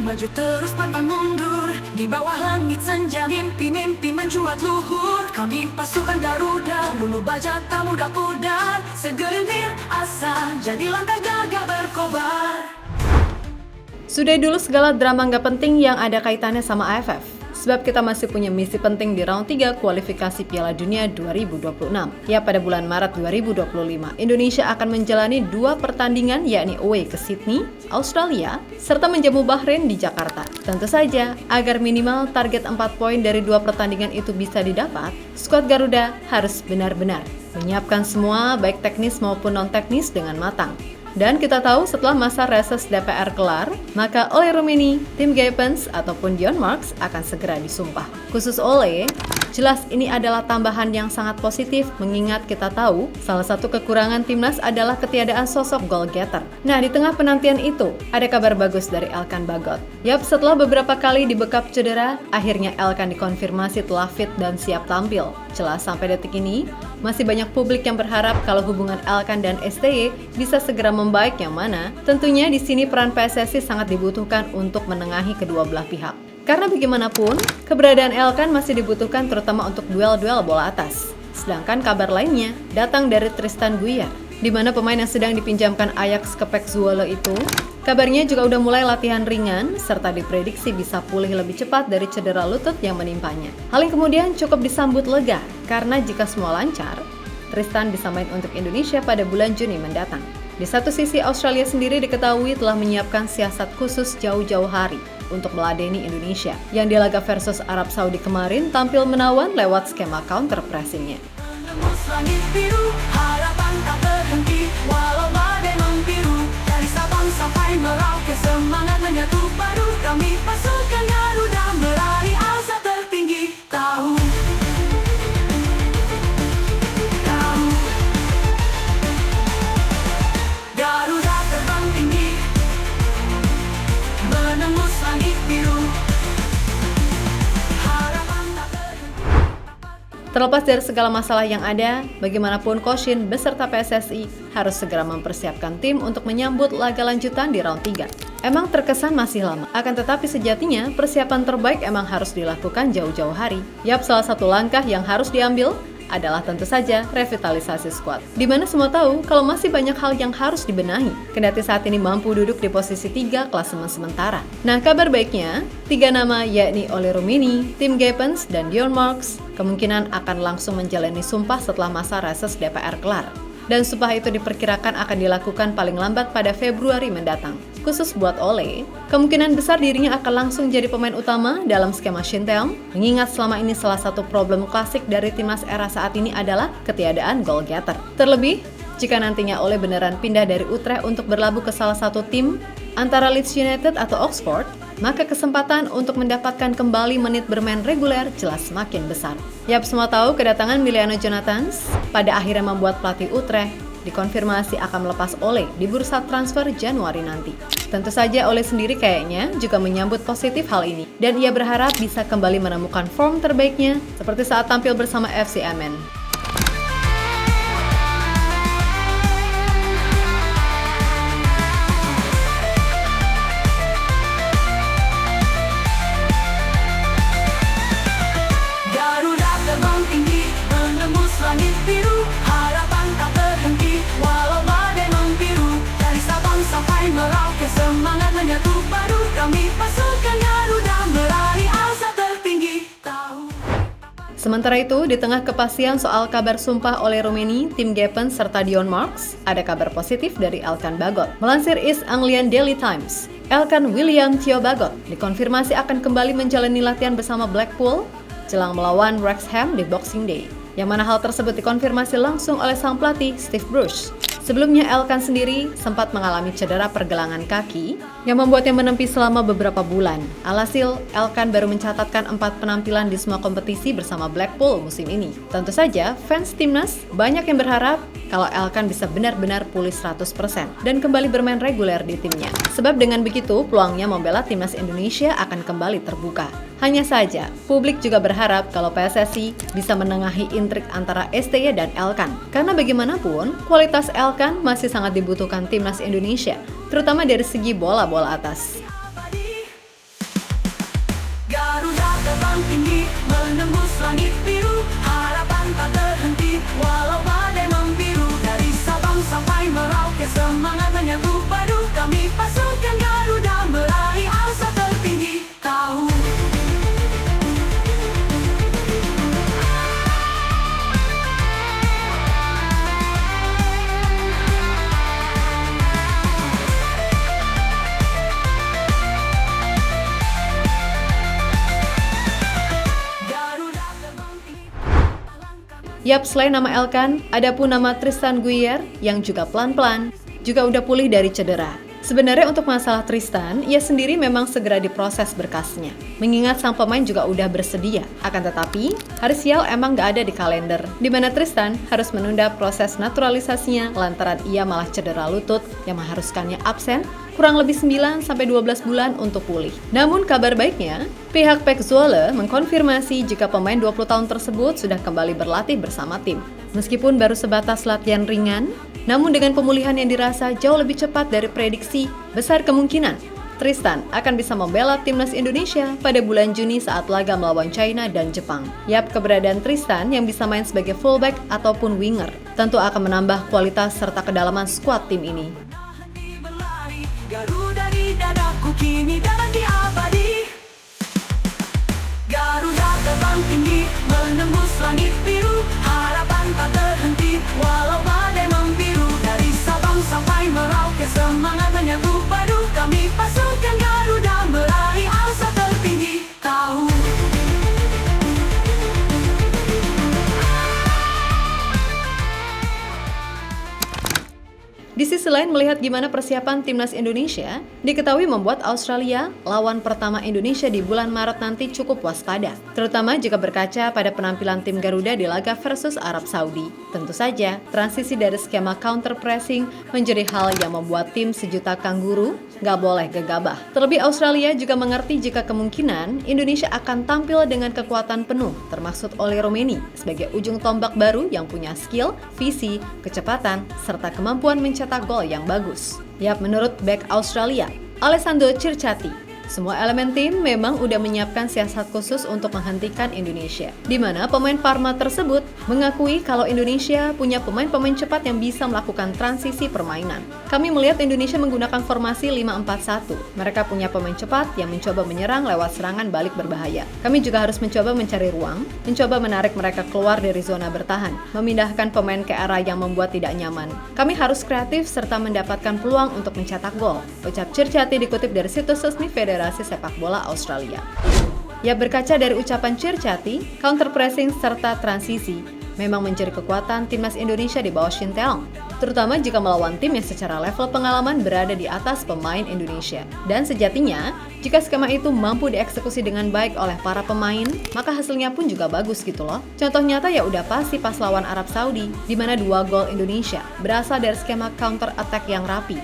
maju terus pantang mundur. Di bawah langit senja mimpi-mimpi mencuat luhur. Kami pasukan Garuda, bulu baja tak mudah pudar. Segelintir asa jadi langkah gagah berkobar. Sudah dulu segala drama nggak penting yang ada kaitannya sama AFF. Sebab kita masih punya misi penting di round 3 kualifikasi Piala Dunia 2026. Ya, pada bulan Maret 2025, Indonesia akan menjalani 2 pertandingan, yakni away ke Sydney, Australia, serta menjamu Bahrain di Jakarta. Tentu saja, agar minimal target 4 poin dari 2 pertandingan itu bisa didapat, skuad Garuda harus benar-benar menyiapkan semua, baik teknis maupun non-teknis dengan matang. Dan kita tahu setelah masa reses DPR kelar, maka Ole Roemeny, Tim Geupens, ataupun Dion Marks akan segera disumpah. Khusus Ole, jelas ini adalah tambahan yang sangat positif mengingat kita tahu salah satu kekurangan timnas adalah ketiadaan sosok goal getter. Nah, di tengah penantian itu, ada kabar bagus dari Elkan Bagot. Yap, setelah beberapa kali dibekap cedera, akhirnya Elkan dikonfirmasi telah fit dan siap tampil. Jelas sampai detik ini, masih banyak publik yang berharap kalau hubungan Elkan dan STY bisa segera membaik, yang mana tentunya di sini peran PSSI sangat dibutuhkan untuk menengahi kedua belah pihak. Karena bagaimanapun, keberadaan Elkan masih dibutuhkan terutama untuk duel-duel bola atas. Sedangkan kabar lainnya datang dari Tristan Guiar, di mana pemain yang sedang dipinjamkan Ajax ke PEC Zwolle itu kabarnya juga udah mulai latihan ringan serta diprediksi bisa pulih lebih cepat dari cedera lutut yang menimpanya. Hal yang kemudian cukup disambut lega karena jika semua lancar, Tristan bisa main untuk Indonesia pada bulan Juni mendatang. Di satu sisi, Australia sendiri diketahui telah menyiapkan siasat khusus jauh-jauh hari untuk meladeni Indonesia, yang di laga versus Arab Saudi kemarin tampil menawan lewat skema counter pressingnya. Menembus langit biru, harapan tak berhenti, walau badai membiru. Dari Sabang sampai Merauke, semangat menyatu padu. Kami pasukan Garuda meraih asa tertinggi. Tahu Garuda terbang tinggi, menembus langit biru. Harapan tak berhenti. Terlepas dari segala masalah yang ada, bagaimanapun Coach Shin beserta PSSI harus segera mempersiapkan tim untuk menyambut laga lanjutan di round 3. Emang terkesan masih lama, akan tetapi sejatinya persiapan terbaik emang harus dilakukan jauh-jauh hari. Yap, salah satu langkah yang harus diambil adalah tentu saja revitalisasi skuad. Dimana semua tahu kalau masih banyak hal yang harus dibenahi, kendati saat ini mampu duduk di posisi 3 klasemen sementara. Nah, kabar baiknya, 3 nama yakni Ole Roemeny, Tim Geupens, dan Dion Marks kemungkinan akan langsung menjalani sumpah setelah masa reses DPR kelar. Dan sumpah itu diperkirakan akan dilakukan paling lambat pada Februari mendatang. Khusus buat Ole, kemungkinan besar dirinya akan langsung jadi pemain utama dalam skema Shinteong, mengingat selama ini salah satu problem klasik dari timnas era saat ini adalah ketiadaan goal getter. Terlebih, jika nantinya Ole beneran pindah dari Utrecht untuk berlabuh ke salah satu tim antara Leeds United atau Oxford, maka kesempatan untuk mendapatkan kembali menit bermain reguler jelas semakin besar. Yap, semua tahu kedatangan Miliano Jonathans pada akhirnya membuat pelatih Utrecht dikonfirmasi akan melepas Ole di bursa transfer Januari nanti. Tentu saja Ole sendiri kayaknya juga menyambut positif hal ini, dan ia berharap bisa kembali menemukan form terbaiknya seperti saat tampil bersama FC Emmen. Garuda terbang tinggi, menembus langit biru. Harapan tak berhenti, walau badai membiru. Dari Sabang sampai Merauke, semangat menyatu padu. Kami pasukan Garuda meraih asa tertinggi. Tahu. Sementara itu, di tengah kepastian soal kabar sumpah Ole Roemeny, Tim Geupens, serta Dion Marks, ada kabar positif dari Elkan Bagot. Melansir East Anglian Daily Times, Elkan William Theo Bagot dikonfirmasi akan kembali menjalani latihan bersama Blackpool jelang melawan Wrexham di Boxing Day, yang mana hal tersebut dikonfirmasi langsung oleh sang pelatih Steve Bruce. Sebelumnya Elkan sendiri sempat mengalami cedera pergelangan kaki yang membuatnya menempi selama beberapa bulan. Alhasil, Elkan baru mencatatkan 4 penampilan di semua kompetisi bersama Blackpool musim ini. Tentu saja, fans timnas banyak yang berharap kalau Elkan bisa benar-benar pulih 100% dan kembali bermain reguler di timnya. Sebab dengan begitu, peluangnya membela timnas Indonesia akan kembali terbuka. Hanya saja, publik juga berharap kalau PSSI bisa menengahi intrik antara STY dan Elkan. Karena bagaimanapun, kualitas Elkan masih sangat dibutuhkan timnas Indonesia, terutama dari segi bola-bola atas. terbang tinggi, menembus langit biru. Harapan tak terhenti, walau badai membiru. Dari Sabang sampai Merauke, semangat menyatu padu. Kami pasukan Garuda meraih asa tertinggi. Tahu Yap, selain nama Elkan, ada pun nama Tristan Guier yang juga pelan-pelan juga udah pulih dari cedera. Sebenarnya untuk masalah Tristan, ia sendiri memang segera diproses berkasnya. Mengingat sang pemain juga udah bersedia. Akan tetapi, hari sial emang gak ada di kalender, di mana Tristan harus menunda proses naturalisasinya lantaran ia malah cedera lutut yang mengharuskannya absen kurang lebih 9-12 bulan untuk pulih. Namun kabar baiknya, pihak PEC Zwolle mengkonfirmasi jika pemain 20 tahun tersebut sudah kembali berlatih bersama tim. Meskipun baru sebatas latihan ringan, namun dengan pemulihan yang dirasa jauh lebih cepat dari prediksi, besar kemungkinan Tristan akan bisa membela timnas Indonesia pada bulan Juni saat laga melawan China dan Jepang. Yap, keberadaan Tristan yang bisa main sebagai fullback ataupun winger tentu akan menambah kualitas serta kedalaman skuad tim ini. Garuda di dadaku kini dan di abadi. Garuda terbang tinggi, menembus langit biru. Harapan tak terhenti, walau badai membiru. Dari Sabang sampai Merauke, semangat menyatu padu. Kami pasukan Garuda meraih asa tertinggi. Tahu Di sisi lain, melihat gimana persiapan timnas Indonesia, diketahui membuat Australia, lawan pertama Indonesia di bulan Maret nanti, cukup waspada. Terutama jika berkaca pada penampilan tim Garuda di laga versus Arab Saudi. Tentu saja, transisi dari skema counter pressing menjadi hal yang membuat tim sejuta kanguru nggak boleh gegabah. Terlebih Australia juga mengerti jika kemungkinan Indonesia akan tampil dengan kekuatan penuh, termaksud oleh Romeni sebagai ujung tombak baru yang punya skill, visi, kecepatan, serta kemampuan mencetak gol yang bagus. Yap, menurut bek Australia, Alessandro Circati, semua elemen tim memang udah menyiapkan siasat khusus untuk menghentikan Indonesia, di mana pemain Parma tersebut mengakui kalau Indonesia punya pemain-pemain cepat yang bisa melakukan transisi permainan. Kami melihat Indonesia menggunakan formasi 5-4-1. Mereka punya pemain cepat yang mencoba menyerang lewat serangan balik berbahaya. Kami juga harus mencoba mencari ruang, mencoba menarik mereka keluar dari zona bertahan, memindahkan pemain ke arah yang membuat tidak nyaman. Kami harus kreatif serta mendapatkan peluang untuk mencetak gol, ucap Circati dikutip dari situs resmi Federasi Sepak Bola Australia. Ya, berkaca dari ucapan Circati, counter pressing serta transisi memang menjadi kekuatan timnas Indonesia di bawah Shin Tae-yong, terutama jika melawan tim yang secara level pengalaman berada di atas pemain Indonesia. Dan sejatinya, jika skema itu mampu dieksekusi dengan baik oleh para pemain, maka hasilnya pun juga bagus gitu loh. Contoh nyata ya udah pasti pas lawan Arab Saudi, di mana 2 gol Indonesia berasal dari skema counter attack yang rapi.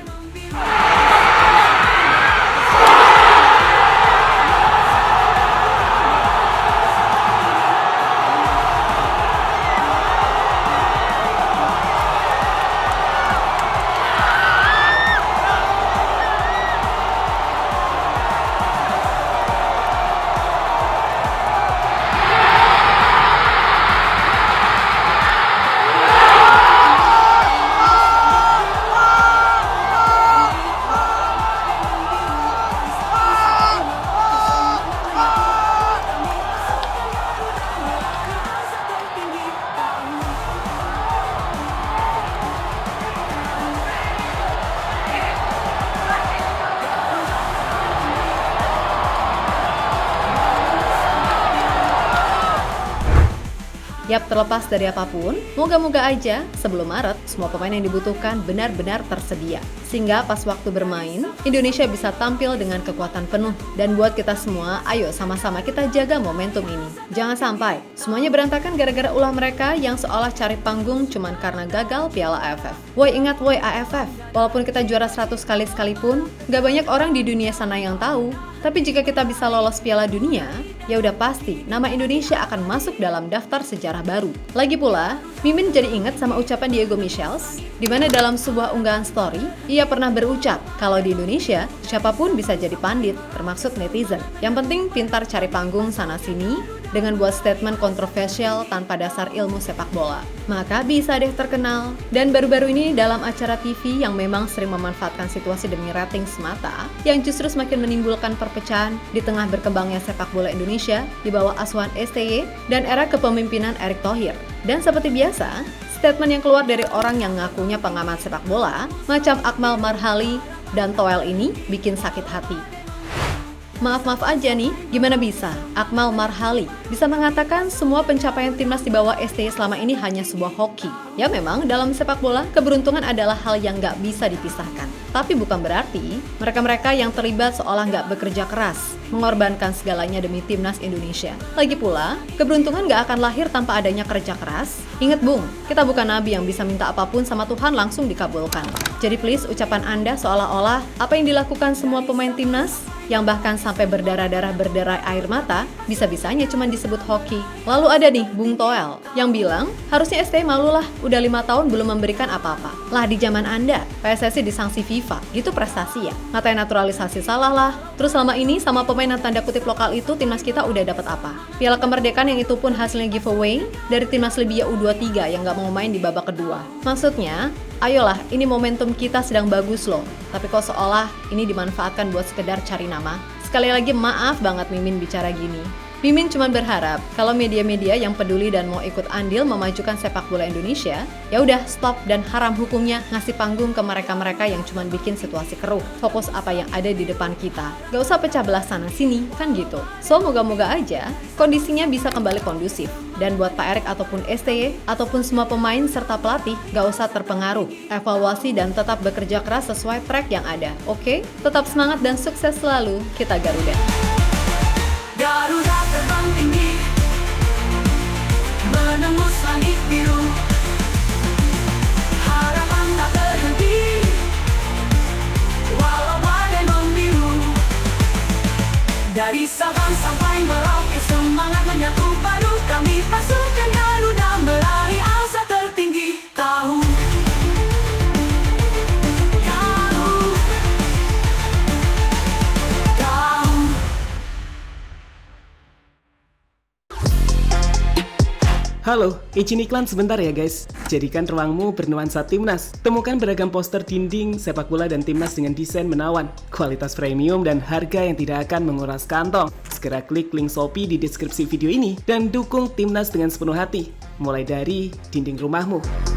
Yap, terlepas dari apapun, moga-moga aja sebelum Maret, semua pemain yang dibutuhkan benar-benar tersedia. Sehingga pas waktu bermain, Indonesia bisa tampil dengan kekuatan penuh. Dan buat kita semua, ayo sama-sama kita jaga momentum ini. Jangan sampai semuanya berantakan gara-gara ulah mereka yang seolah cari panggung cuman karena gagal Piala AFF. Woi, ingat woi AFF, walaupun kita juara 100 kali sekalipun, gak banyak orang di dunia sana yang tahu. Tapi jika kita bisa lolos Piala Dunia, ya udah pasti nama Indonesia akan masuk dalam daftar sejarah baru. Lagi pula, Mimin jadi inget sama ucapan Diego Michels, di mana dalam sebuah unggahan story, ia pernah berucap kalau di Indonesia, siapapun bisa jadi pandit, termaksud netizen. Yang penting pintar cari panggung sana-sini, dengan buat statement kontroversial tanpa dasar ilmu sepak bola. Maka bisa deh terkenal. Dan baru-baru ini dalam acara TV yang memang sering memanfaatkan situasi demi rating semata, yang justru semakin menimbulkan perpecahan di tengah berkembangnya sepak bola Indonesia di bawah asuhan STY dan era kepemimpinan Erick Thohir. Dan seperti biasa, statement yang keluar dari orang yang ngakunya pengamat sepak bola, macam Akmal Marhali dan Toel ini bikin sakit hati. Maaf aja nih, gimana bisa Akmal Marhali bisa mengatakan semua pencapaian timnas di bawah STY selama ini hanya sebuah hoki? Ya memang dalam sepak bola, keberuntungan adalah hal yang nggak bisa dipisahkan. Tapi bukan berarti mereka-mereka yang terlibat seolah nggak bekerja keras, mengorbankan segalanya demi timnas Indonesia. Lagi pula, keberuntungan nggak akan lahir tanpa adanya kerja keras. Ingat bung, kita bukan nabi yang bisa minta apapun sama Tuhan langsung dikabulkan. Jadi please ucapan Anda seolah-olah apa yang dilakukan semua pemain timnas, yang bahkan sampai berdarah-darah berderai air mata, bisa-bisanya cuma disebut hoki. Lalu ada nih Bung Toel yang bilang harusnya STY malulah udah 5 tahun belum memberikan apa-apa. Lah di zaman Anda, PSSI disangsi FIFA, gitu prestasi ya? Ngatain naturalisasi salah lah. Terus selama ini sama pemain yang tanda kutip lokal itu timnas kita udah dapat apa? Piala kemerdekaan yang itu pun hasilnya giveaway dari timnas Libya U23 yang nggak mau main di babak kedua. Maksudnya, ayolah, ini momentum kita sedang bagus loh. Tapi kok seolah ini dimanfaatkan buat sekedar cari nama. Sekali lagi maaf banget Mimin bicara gini. Mimin cuma berharap kalau media-media yang peduli dan mau ikut andil memajukan sepak bola Indonesia, ya udah stop dan haram hukumnya ngasih panggung ke mereka-mereka yang cuma bikin situasi keruh. Fokus apa yang ada di depan kita. Gak usah pecah belah sana sini, kan gitu. So moga-moga aja kondisinya bisa kembali kondusif. Dan buat Pak Erick ataupun STY, ataupun semua pemain serta pelatih, gak usah terpengaruh. Evaluasi dan tetap bekerja keras sesuai track yang ada. Oke? Tetap semangat dan sukses selalu. Kita Garuda. Garuda terbang tinggi, menembus langit biru. Harapan tak terhenti, walau badai membiru. Dari Sabang sampai Merauke, semangat menyatu padu. Kami pasukan Garuda meraih asa tertinggi. Tahu Halo, izin iklan sebentar ya guys. Jadikan ruangmu bernuansa timnas. Temukan beragam poster dinding, sepak bola dan timnas dengan desain menawan, kualitas premium dan harga yang tidak akan menguras kantong. Segera klik link Shopee di deskripsi video ini dan dukung timnas dengan sepenuh hati. Mulai dari dinding rumahmu.